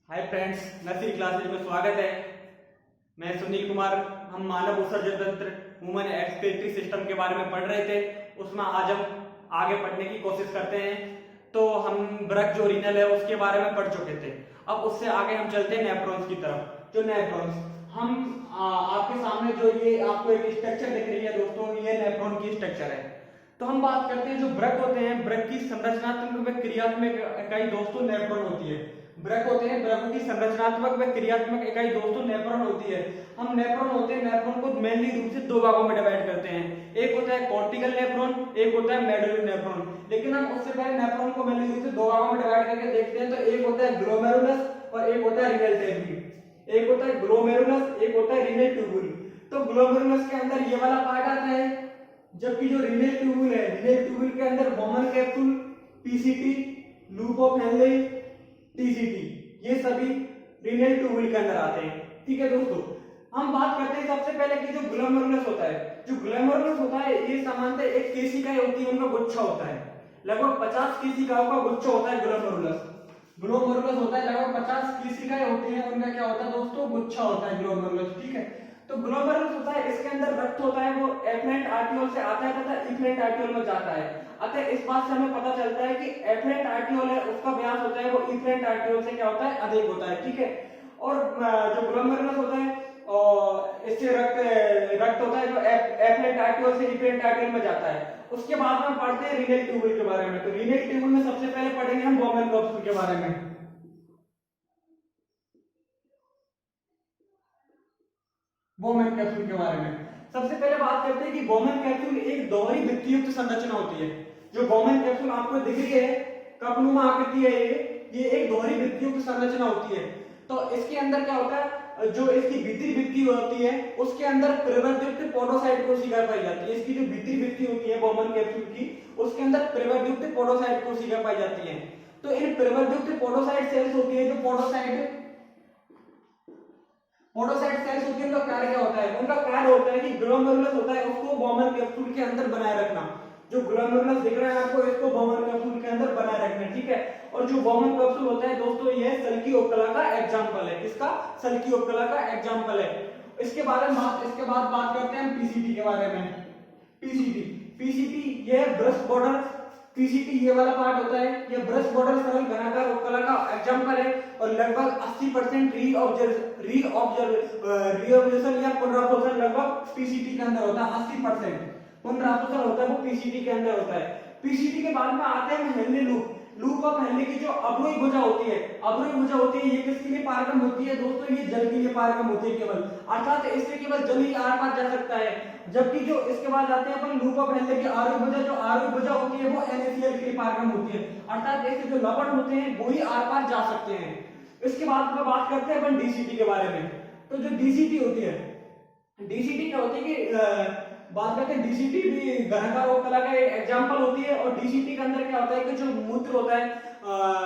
Hi friends, nursery classes में स्वागत है। मैं सुनील कुमार। हम मानव उत्सर्जन तंत्र ह्यूमन एक्सक्रीटरी सिस्टम के बारे में पढ़ रहे थे। उसमें आज हम आगे पढ़ने की कोशिश करते हैं। तो हम वृक्क जो रीनल है उसके बारे में पढ़ चुके थे। अब उससे आगे हम चलते हैं नेफ्रॉन्स की तरफ। जो नेफ्रॉन्स हम आपके सामने जो ये आपको एक स्ट्रक्चर दिख रही है दोस्तों, ये नेफ्रॉन की स्ट्रक्चर है। तो हम बात करते हैं जो वृक्क होते हैं, वृक्क की संरचनात्मक व क्रियात्मक इकाई दोस्तों नेफ्रॉन होती है। वृक्क होते हैं, वृक्क की संरचनात्मक व क्रियात्मक इकाई दोस्तों नेफ्रॉन होती है। हम नेफ्रॉन होते हैं, नेफ्रॉन को मेनली रूप से दो भागों में डिवाइड करते हैं। एक होता है कॉर्टिकल नेफ्रॉन, एक होता है मेडुलरी नेफ्रॉन। लेकिन हम उससे पहले नेफ्रॉन को मेनली रूप से दो भागों में डिवाइड करके देखते हैं। तो एक होता है ग्लोमेरुलस और एक होता है रीनल ट्यूब्यूल। एक होता है ग्लोमेरुलस, एक होता है रीनल ट्यूब्यूल। तो ग्लोमेरुलस के अंदर ये वाला पार्ट आता है, जबकि जो रीनल ट्यूब्यूल है, रीनल ट्यूब्यूल के अंदर Bowman capsule, PCT, loop of Henle, TCT, ये सभी रीनल ट्यूब्यूल के अंदर आते हैं। ठीक है दोस्तों, हम बात करते हैं सबसे पहले कि जो ग्लोमेरुलस होता है। जो ग्लोमेरुलस होता है ये सामान्यतः एक केशिकाएं होती है, उनका गुच्छा होता है। लगभग 50 केशिकाओं का गुच्छा होता है ग्लोमेरुलस। ग्लोमेरुलस होता है लगभग 50 केशिकाएं होती हैं, उनका क्या होता है दोस्तों, गुच्छा होता है ग्लोमेरुलस। ठीक है, तो ग्लोमेरुलस होता है, इसके अंदर रक्त होता है, वो एफ्लुएंट आर्टियोल से आता है तथा इफ्लुएंट आर्टियोल में जाता है। अतः इस बात से हमें पता चलता है कि एफ्लुएंट आर्टियोल है उसका व्यास होता है वो इफ्लुएंट आर्टियोल से क्या होता है, अधिक होता है। ठीक है, और जो ग्लोमेरुलस होता है और इससे रक्त होता है जो एफ्लुएंट आर्टियोल से इफ्लुएंट आर्टियोल में जाता है। उसके बाद हम पढ़ते हैं रीनल ट्यूब्यूल के बारे में। तो रीनल ट्यूब्यूल में सबसे पहले पढ़ेंगे हम बॉमन कैप्सूल के बारे में। बॉमन कैप्सूल के बारे में सबसे पहले बात करते हैं कि बॉमन कैप्सूल एक दोहरी भित्तियुक्त संरचना होती है। जो बॉमन कैप्सूल आपको दिख रही है, कपनुमा आकृति है, ये एक दोहरी भित्तियुक्त संरचना होती है। तो इसके अंदर क्या होता है, जो इसकी भीतरी भित्ति होती है उसके अंदर प्रवर्तयुक्त पोडोसाइट कोशिका पाई जाती है। इसकी जो भीतरी भित्ति होती है बॉमन कैप्सूल की, उसके अंदर प्रवर्तयुक्त पोडोसाइट कोशिका पाई जाती है। तो इन प्रवर्तयुक्त पोडोसाइट सेल्स होती है, जो पोडोसाइट सेल्स होती है, उनका कार्य क्या होता है, उनका कार्य होता है कि ग्लोमेरुलस होता है उसको बॉमन कैप्सूल के अंदर बनाए रखना। जो ग्लोमेरुलस दिख रहा है आपको, इसको बॉमन कैप्सूल के अंदर बनाए रखना। ठीक है, और जो बॉमन कैप्सूल होता है दोस्तों, ये सल्की उपकला का एग्जांपल है। किसका? सल्की उपकला का एग्जांपल है। इसके बाद बात करते हैं हम पीसीटी के बारे में। पीसीटी ये ब्रश बॉर्डर, पीसीटी ये वाला पार्ट होता है, ये ब्रश बॉर्डर सरल घनाकार उपकला का एग्जांपल है। और लगभग 80% रीऑब्जर्वेशन या पुनरावलोकन लगभग पीसीटी के अंदर होता है। 80% पुनरावलोकन होता है वो पीसीटी के अंदर होता है। पीसीटी के बाद में आते हैं Henle loop. Loop of Henle की जो अवरोही भुजा होती है, ये किसके लिए पारगम होती है दोस्तों, ये जल के लिए पारगम होती है केवल, अर्थात इससे केवल जल ही आर पार जा सकता है। जबकि जो इसके बाद आते हैं अपन लूप ऑफ हेनले की आरोही भुजा, जो आरोही भुजा होती है वो NaCl के लिए पारगम होती है, अर्थात इससे जो लवण होते हैं वो ही आर पार जा सकते हैं। इसके बाद में बात करते हैं अपन डीसीटी के बारे में। तो जो डीसीटी होती है, डीसीटी क्या होती है कि बात करते हैं, डीसीटी भी घनाकार उपकला का एक एग्जांपल होती है। और डीसीटी के अंदर क्या होता है कि जो मूत्र होता है,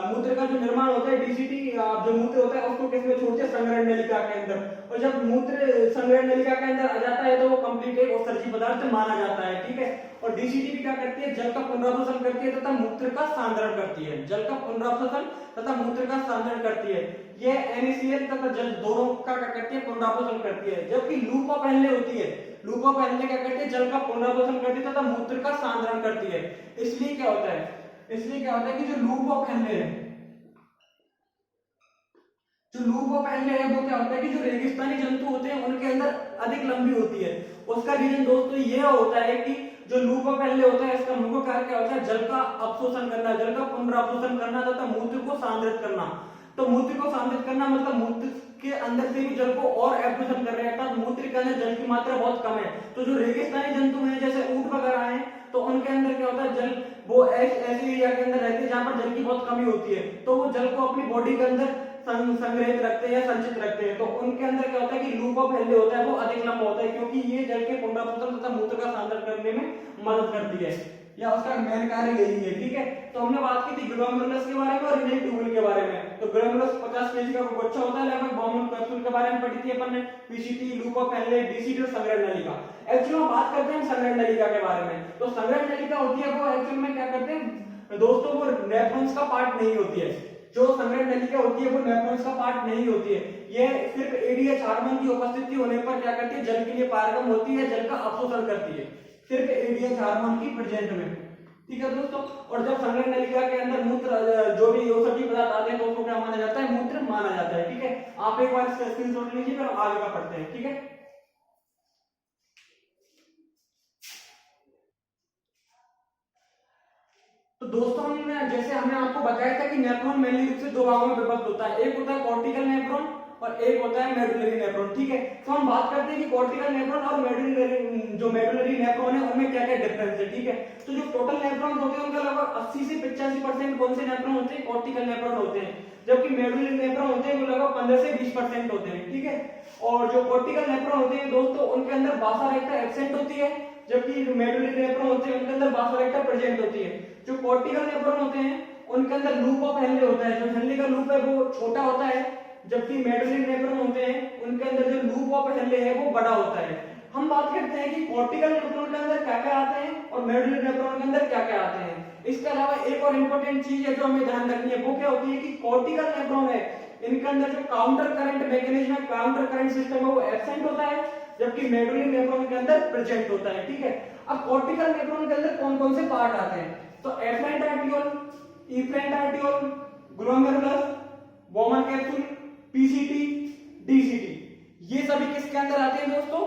मूत्र का जो निर्माण होता है, डीसीटी जो मूत्र होता है उसको किसमें छोड़ते हैं, संग्रहण नलिका के अंदर। और जब मूत्र संग्रहण नलिका के अंदर आ जाता है तो वो कंप्लीट एक उत्सर्जी पदार्थ माना जाता है। ठीक है, और डीसीटी भी क्या करती है, जल का पुनरावशोषण करती है तथा मूत्र का सांद्रण करती है। जल का पुनरावशोषण तथा मूत्र का सांद्रण करती है। ये NaCl तथा जल दोनों का क्या करती है, पुनरावशोषण करती है। जबकि लूप ऑफ हेनले होती है, लूप ऑफ हेनले क्या करती है, जल का पुनरावशोषण करती है तथा मूत्र का सांद्रण करती है। इसलिए क्या होता है कि जो लूप ऑफ हेनले है, वो क्या होता है कि जो रेगिस्तानी जंतु होते हैं उनके अंदर अधिक लंबी होती है। उसका रीजन दोस्तों यह होता है कि जो लूप ऑफ हेनले होता है इसका मुख्य कार्य क्या होता है, जल का अवशोषण करना, जल का पुनरावशोषण करना तथा मूत्र को सांद्रित करना। तो मूत्र को सांद्रित करना मतलब मूत्र के अंदर से भी जल को और एब्जॉर्ब कर रहे हैं, मूत्र के अंदर जल की मात्रा बहुत कम है। तो जो रेगिस्तानी जंतु हैं जैसे ऊंट वगैरह हैं, तो उनके अंदर क्या होता है, जल वो ऐसे एरिया के अंदर रहते हैं जहां पर जल की बहुत कमी होती है, तो वो जल को अपनी बॉडी के अंदर संग्रहित रखते हैं या संचित रखते हैं। तो उनके अंदर क्या होता है कि लूप ऑफ हेनले होता है वो अधिक लंबा होता है, क्योंकि ये जल के पुनरावशोषण तथा मूत्र का सांद्रण करने में मदद करती है, या उसका मेन कार्य यही है। ठीक है, तो हमने बात की थी ग्लोमेरुलस के बारे में और रीनल ट्यूब्यूल के बारे में। तो ग्लोमेरुलस 50 केजी का गुच्छा होता है, लगभग बॉमन कैप्सूल के बारे में पढ़ी थी अपन ने, PCT, loop of Henle, DCT और संग्रहण नलिका। एक्चुअली हम बात करते हैं संग्रहण नलिका के बारे में। तो संग्रहण नलिका होती है वो एक्चुअल में क्या करते हैं दोस्तों, वो नेफ्रॉन्स का पार्ट नहीं होती है। जो संग्रहण नलिका होती है वो नेफ्रॉन्स का पार्ट नहीं होती है। ये सिर्फ एडीएच हार्मोन की उपस्थिति होने पर क्या करती है, जल के लिए पारगम होती है, जल का अवशोषण करती है, सिर्फ एडीएच हार्मोन की प्रेजेंट में। ठीक है दोस्तों, और जब संग्रहण नलिका के अंदर मूत्र जो भी औषधि पदार्थ आते हैं तो उसको क्या माना जाता है, मूत्र माना जाता है। ठीक है, आप एक बार इसका स्क्रीनशॉट लीजिए, फिर आगे का पढ़ते हैं। ठीक है, तो दोस्तों हमने जैसे हमने आपको बताया था कि नेफ्रॉन मेनली रूप से दो भागों में विभक्त होता है, एक होता है कॉर्टिकल नेफ्रॉन और एक होता है मेडुलरी नेफ्रॉन। ठीक है, तो हम बात करते हैं कि कॉर्टिकल नेफ्रॉन और मेडुलरी नेफ्रॉन है उनमें क्या क्या डिफरेंस है। ठीक है, तो जो टोटल नेफ्रॉन होते हैं उनका लगभग 80 से 85% कौन से नेफ्रॉन होते हैं, कॉर्टिकल नेफ्रॉन होते हैं, जबकि मेडुलरी नेफ्रॉन होते हैं वो लगभग 15 से 20% होते हैं। ठीक है, और जो कॉर्टिकल नेफ्रॉन होते हैं दोस्तों उनके अंदर बासा रेक्टा एब्सेंट होती है, जबकि जो मेडुलरी नेफ्रॉन होते हैं उनके अंदर बासा रेक्टा प्रेजेंट होती है। जो कॉर्टिकल नेफ्रॉन होते हैं उनके अंदर लूप ऑफ हेनले होता है, जो हेनले का लूप है वो छोटा होता है, जबकि मेडुलरी नेफ्रॉन होते हैं उनके अंदर जो लूप ऑफ हेनले है वो बड़ा होता है। हम बात करते हैं कि कॉर्टिकल नेफ्रॉन के अंदर क्या क्या आते हैं और मेडुलरी नेफ्रॉन के अंदर क्या क्या आते हैं। इसके अलावा एक और इंपॉर्टेंट चीज है जो हमें ध्यान रखनी है, वो क्या होती है कि कॉर्टिकल नेफ्रॉन है इनके अंदर जो काउंटर करंट मैकेनिज्म है, काउंटर करंट सिस्टम है वो एब्सेंट होता है, जबकि मेडुलरी नेफ्रॉन के अंदर प्रेजेंट होता है। ठीक है, अब कॉर्टिकल नेफ्रॉन के अंदर कौन कौन से पार्ट आते हैं, तो afferent arteriole, efferent arteriole, glomerulus, Bowman capsule, PCT, DCT, ये सभी किसके अंदर आते हैं दोस्तों,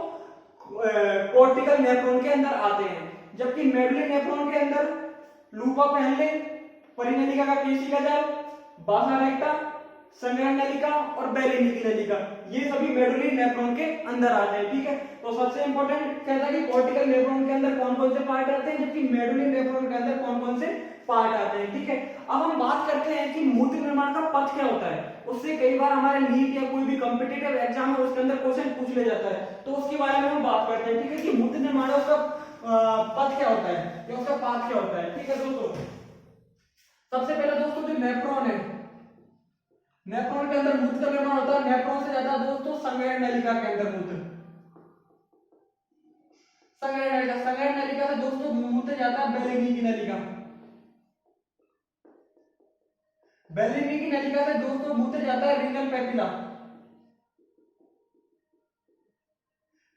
कॉर्टिकल नेफ्रॉन के अंदर आते हैं। जबकि मेडुलरी नेफ्रॉन के अंदर लूप ऑफ हेनले, परिनलिका का केशिका जाल, बासा रेक्टा, संग्रहण नलिका और बेलिनी की नलिका, ये सभी मेडुलरी नेफ्रॉन के अंदर आते हैं। ठीक है, तो सबसे इंपॉर्टेंट कहता है कि कॉर्टिकल नेफ्रॉन के अंदर कौन कौन से पार्ट आते हैं, जबकि मेडुलरी नेफ्रॉन के अंदर कौन कौन से पार्ट आते हैं। ठीक है, अब हम बात करते हैं कि मूत्र निर्माण का पथ क्या होता है। उससे कई बार हमारे नीट या कोई भी कॉम्पिटिटिव एग्जाम है उसके अंदर क्वेश्चन पूछ लिया जाता है, तो उसके बारे में हम बात करते हैं। ठीक है, कि मूत्र निर्माण उसका पथ क्या होता है या उसका पाथ क्या होता है। ठीक है दोस्तों, सबसे पहले दोस्तों जो नेफ्रॉन है, नेफ्रॉन के अंदर मूत्र का निर्माण होता है, नेफ्रॉन से जाता है दोस्तों संग्रहण नलिका के अंदर मूत्र, संग्रहण नलिका से दोस्तों मूत्र जाता है बेलिनी की नलिका, बेलिनी की नलिका से दोस्तों मूत्र जाता है रीनल पेपिला,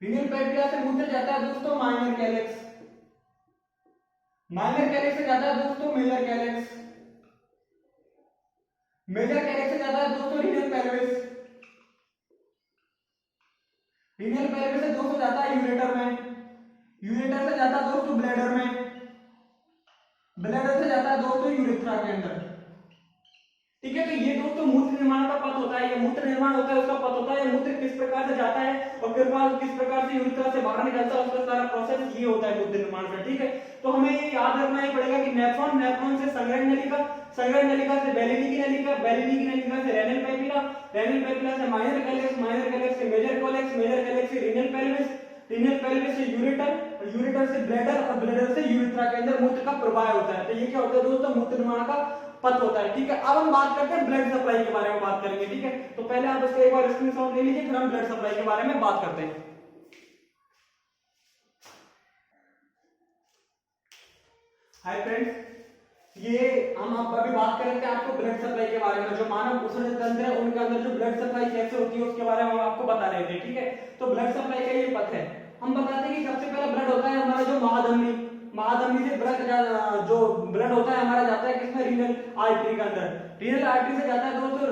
रीनल पेपिला से मूत्र जाता है दोस्तों माइनर कैलेक्स, माइनर कैलेक्स से जाता है दोस्तों मेजर कैलेक्स, मेजर कैलेक्स से जाता है दोस्तों रीनल पेल्विस, रीनल पेल्विस से दोस्तों जाता है यूरेटर में, यूरेटर से जाता है दोस्तों ब्लैडर में, ब्लैडर से जाता है दोस्तों यूरेथ्रा के अंदर। ठीक है, तो ये दोस्तों मूत्र निर्माण का पथ होता है, ये मूत्र निर्माण होता है उसका पथ होता है, मूत्र किस प्रकार से जाता है और फिर किस प्रकार से यूरेथ्रा से बाहर निकलता है, उसका सारा प्रोसेस ये होता है मूत्र निर्माण का। ठीक है, तो हमें ये याद रखना ही पड़ेगा कि नेफ्रॉन, नेफ्रॉन से संग्रहण नलिका, संग्रहण नलिका से बेलिनी की नलिका, बेलिनी की नलिका से रेनल पेपिला, रेनल पेपिला से माइनर कैलेक्स, माइनर कैलेक्स से मेजर कैलेक्स, मेजर कैलेक्स से रीनल पेल्विस, रीनल पेल्विस से यूरेटर, और यूरेटर से ब्लैडर और ब्लैडर से यूरेथ्रा के अंदर मूत्र का प्रवाह होता है। तो ये क्या होता है दोस्तों, मूत्र निर्माण का पथ होता है। ठीक है, अब हम बात करते हैं ब्लड सप्लाई के बारे में बात करेंगे। ठीक है, तो पहले आप इसका एक बार स्क्रीनशॉट ले लीजिए, फिर हम ब्लड सप्लाई के बारे में बात करते हैं। हाय फ्रेंड्स, ये हम अभी बात कर रहे थे आपको ब्लड सप्लाई के बारे में, जो मानव उत्सर्जन तंत्र है उनके अंदर जो ब्लड सप्लाई कैसे होती है उसके बारे में हम आपको बता रहे थे। ठीक है, तो ब्लड सप्लाई का ये पथ है। हम बताते हैं कि सबसे पहला ब्लड होता है हमारा जो महाधमनी, महाधमनी से ब्लड जो ब्लड होता है हमारा जाता है किसमें, रीनल आर्टरी के अंदर, रीनल आर्टरी से जाता है दोस्तों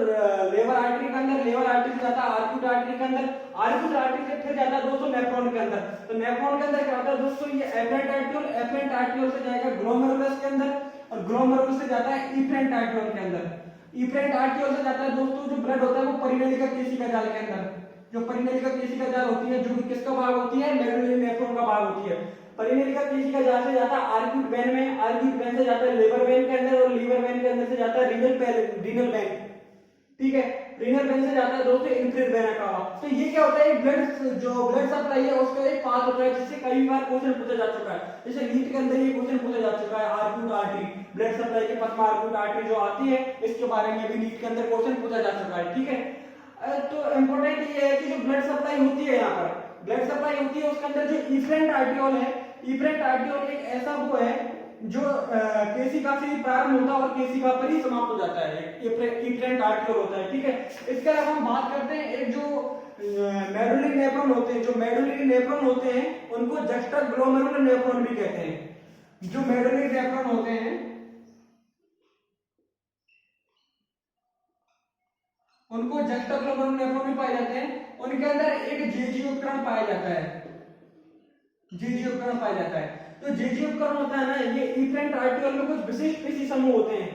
लेवर आर्टरी के अंदर, लेवर आर्टरी से जाता है आर्क्यूट आर्टरी के अंदर, आर्क्यूट आर्टरी से फिर जाता है दोस्तों नेफ्रॉन के अंदर। तो नेफ्रॉन के अंदर क्या होता है दोस्तों, ये एफरेंट आर्टियोल, एफरेंट आर्टियोल से जाएगा ग्लोमेरुलस के अंदर, और ग्लोमेरुलस से जाता है इफरेंट आर्टियोल के अंदर, इफरेंट आर्टियोल से जाता है दोस्तों जो ब्लड होता है वो परिनलिका केशिका जाल के अंदर, जो परिनलिका केशिका जाल होती है जो किसका भाग होती है, मेडुलरी नेफ्रॉन का भाग होती है। परिनलिका केशिका जाल से जाता है आर्क्यूट वेन में, आर्क्यूट वेन से जाता है लिवर वेन के अंदर, और लिवर वेन के अंदर से जाता है रीनल वेन। ठीक है, रीनल वेन से जाता है दोस्तों इंफ्रेड वेना कावा। तो ये क्या होता है, ब्लड जो ब्लड सप्लाई है उसका एक पाथ होता है, जिससे कई बार क्वेश्चन पूछा जा चुका है, जैसे नीट के अंदर ये क्वेश्चन पूछा जा चुका है, आर्क्यूट आर्टरी, ब्लड सप्लाई के पथ में आर्क्यूट आर्टरी जो आती है इसके बारे में भी नीट के अंदर क्वेश्चन पूछा जा चुका है। ठीक है, तो इंपॉर्टेंट ये है कि जो ब्लड सप्लाई होती है, यहाँ पर ब्लड सप्लाई होती है उसके अंदर जो इफरेंट आर्टियोल है, इफरेंट आर्टियोल एक ऐसा वो है जो केशिका से ही प्रारंभ होता है और केशिका पर ही समाप्त हो जाता है, इफरेंट आर्टिकल होता है। ठीक है, इसके अलावा हम बात करते हैं एक जो मेडुलरी नेफ्रॉन होते हैं, जो मेडुलरी नेफ्रॉन होते हैं उनको जस्टर ग्लोमेरुलर नेफ्रॉन भी कहते हैं। जो मेडुलरी नेफ्रॉन होते हैं उनको जस्टर ग्लोमेरुलर नेफ्रॉन भी पाए जाते हैं। उनके अंदर एक जेजी उपकरण पाया जाता है, जेजी उपकरण पाया जाता है। तो जेजी उपकरण होता है ना, ये इफरेंट आर्टिकल में कुछ विशिष्ट पेशी समूह होते हैं।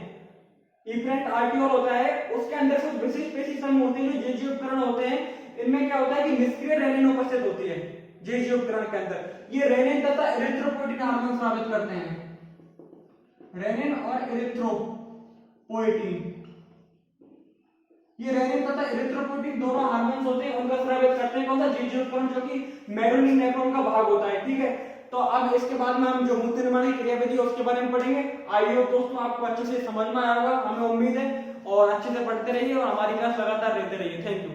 इफरेंट आर्टिकल होता है उसके अंदर कुछ विशिष्ट पेशी समूह होते हैं जो जेजी उपकरण होते हैं। इनमें क्या होता है कि निष्क्रिय रेनिन उपस्थित होती है जेजी उपकरण के अंदर। ये रेनिन तथा इरिथ्रोपोइटिन हार्मोन स्रावित करते हैं, रेनिन और इरिथ्रोपोइटिन। ये रेनिन तथा इरिथ्रोपोइटिन दोनों हार्मोन्स होते हैं, उनका स्रावित करते हैं कौन सा, जेजी उपकरण, जो कि मेडुलरी नेफ्रॉन का भाग होता है। ठीक है, तो अब इसके बाद में हम जो मूत्र निर्माण की क्रियाविधि है उसके बारे में पढ़ेंगे। आई होप दोस्तों आपको अच्छे से समझ में आया होगा, हमें उम्मीद है, और अच्छे से पढ़ते रहिए और हमारी क्लास लगातार लेते रहिए। Thank you.